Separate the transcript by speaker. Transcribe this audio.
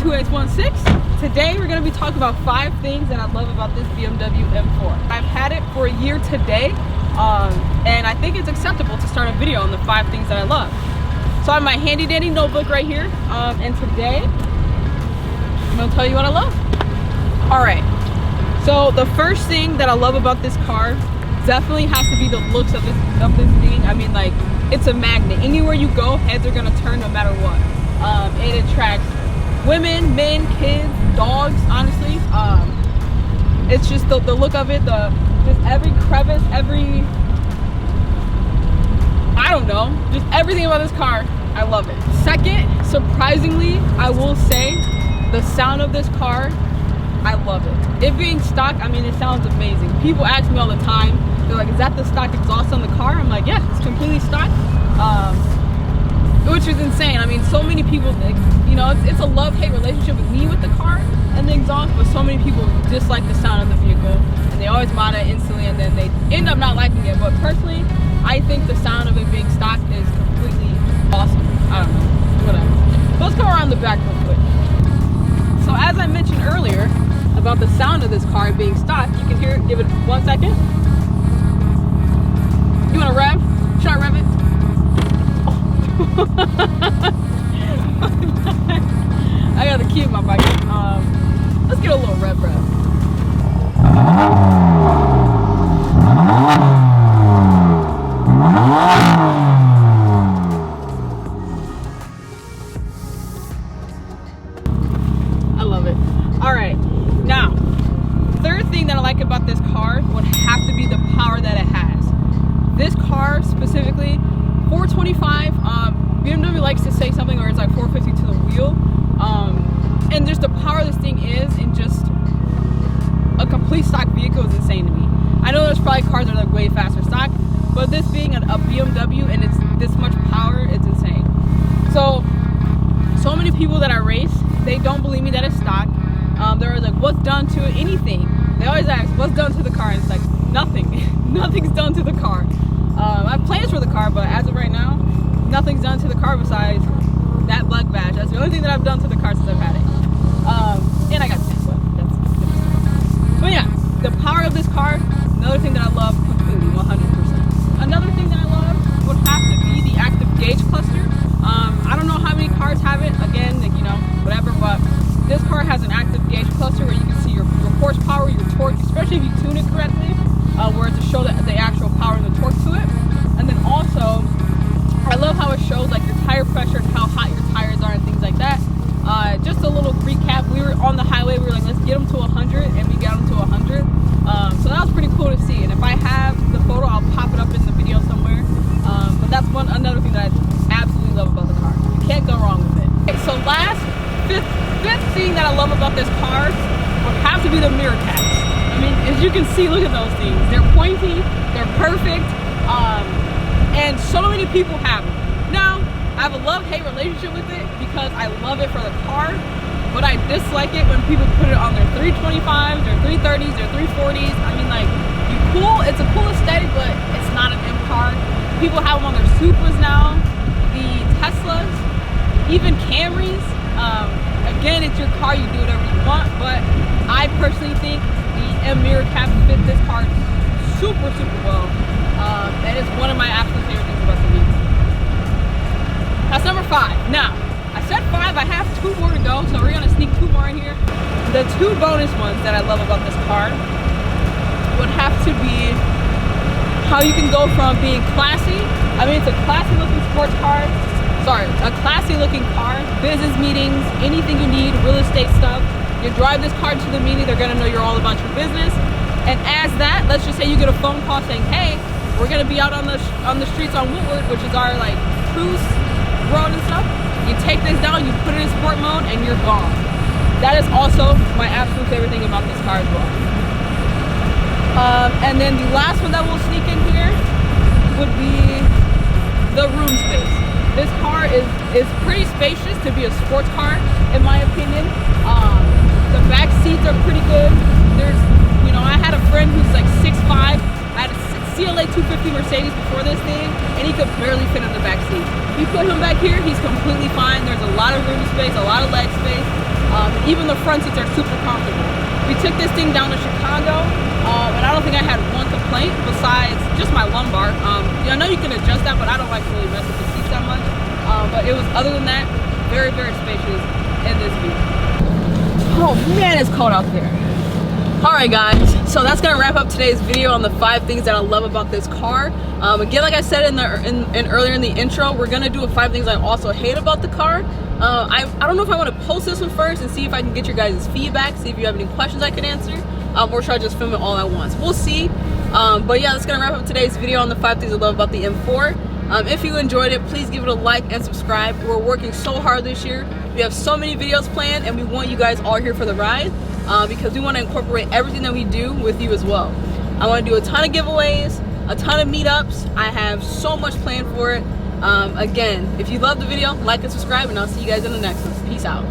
Speaker 1: 2H16. Today we're going to be talking about 5 things that I love about this BMW M4. I've had it for a year today, and I think it's acceptable to start a video on the 5 things that I love. So I have my handy dandy notebook right here, and today I'm going to tell you what I love. Alright, so the first thing that I love about this car definitely has to be the looks of this thing. I mean, like, it's a magnet. Anywhere you go, heads are going to turn no matter what. It attracts women, men, kids, dogs, honestly. It's just the look of it, just every crevice, I don't know, just everything about this car, I love it. Second, surprisingly, I will say, the sound of this car, I love it. It being stock, I mean, it sounds amazing. People ask me all the time, they're like, is that the stock exhaust on the car? I'm like, yeah, it's completely stock. Which is insane. I mean, so many people, you know, it's a love-hate relationship with me with the car and the exhaust, but so many people dislike the sound of the vehicle, and they always mod it instantly, and then they end up not liking it. But personally, I think the sound of it being stock is completely awesome. I don't know, whatever. Let's go around the back real quick. So as I mentioned earlier about the sound of this car being stock, you can hear it. Give it 1 second. You want to rev? Should I rev it? I got the key in my bike. Let's get a little rev. I love it. Alright, now, third thing that I like about this car would have to be the power that it has. This car specifically, 425, BMW likes to say something where it's like 450 to the wheel, and just the power this thing is in just a complete stock vehicle is insane to me. I know there's probably cars that are like way faster stock, but this being a BMW and it's this much power, it's insane. So many people that I race, they don't believe me that it's stock. They're always like, what's done to it? Anything. They always ask, what's done to the car? And it's like, nothing. Nothing's done to the car. I have plans for the car, but as of right now, nothing's done to the car besides that black badge. That's the only thing that I've done to the car since I've had it. And I got this one. But yeah, the power of this car, another thing that I love completely, 100%. Another thing that I love would have to be the active gauge cluster. I don't know how many cars have it, again, like, you know, whatever, but this car has an active gauge cluster where you can see your horsepower, your torque, especially if you tune it correctly, where to show the actual power and the torque to it. And then also, I love how it shows like your tire pressure and how hot your tires are and things like that. Just a little recap, we were on the highway, we were like, let's get them to 100, and we got them to 100. So that was pretty cool to see, and if I have the photo, I'll pop it up in the video somewhere. But that's another thing that I absolutely love about the car. You can't go wrong with it. Okay, so fifth thing that I love about this car would have to be the mirror caps. I mean, as you can see, look at those things. They're pointy, they're perfect, and so many people have them. Now, I have a love-hate relationship with it because I love it for the car, but I dislike it when people put it on their 325s, their 330s, their 340s. I mean, like, it's a cool aesthetic, but it's not an M car. People have them on their Supras now, the Teslas, even Camrys. Again, it's your car, you do whatever you want, but I personally think the M mirror caps fit this car super well. And it's one of my absolute favorite things about the vehicle. That's number 5. Now, I said 5, I have 2 more to go, so we're gonna sneak 2 more in here. The 2 bonus ones that I love about this car would have to be how you can go from being classy. I mean, it's a classy looking sports car. A classy looking car, business meetings, anything you need, real estate stuff. You drive this car to the meeting, they're gonna know you're all about your business. And as that, let's just say you get a phone call saying, hey, we're gonna be out on the streets on Woodward, which is our like cruise road and stuff. You take this down, you put it in sport mode, and you're gone. That is also my absolute favorite thing about this car as well. And then the last one that we'll sneak in here would be the room space. This car is pretty spacious to be a sports car, in my opinion. The back seats are pretty good. There's, you know, I had a friend who's like 6'5". I had a CLA 250 Mercedes before this thing, and he could barely fit in the back seat. You put him back here, he's completely fine. There's a lot of room space, a lot of leg space. Even the front seats are super comfortable. We took this thing down to Chicago, and I don't think I had one complaint besides just my lumbar. I know you can adjust that, but I don't like to really mess with the seats that much. But it was, other than that, very, very spacious in this vehicle. Oh man, it's cold out there. Alright guys, so that's gonna wrap up today's video on the 5 things that I love about this car. Again, like I said earlier in the intro, we're gonna do 5 things I also hate about the car. I don't know if I want to post this one first and see if I can get your guys' feedback, see if you have any questions I can answer, or should I just film it all at once? We'll see. But yeah, that's gonna wrap up today's video on the 5 things I love about the M4. If you enjoyed it, please give it a like and subscribe. We're working so hard this year. We have so many videos planned, and we want you guys all here for the ride. Because we want to incorporate everything that we do with you as well. I want to do a ton of giveaways, a ton of meetups. I have so much planned for it. Again, if you love the video, like and subscribe, and I'll see you guys in the next one. Peace out.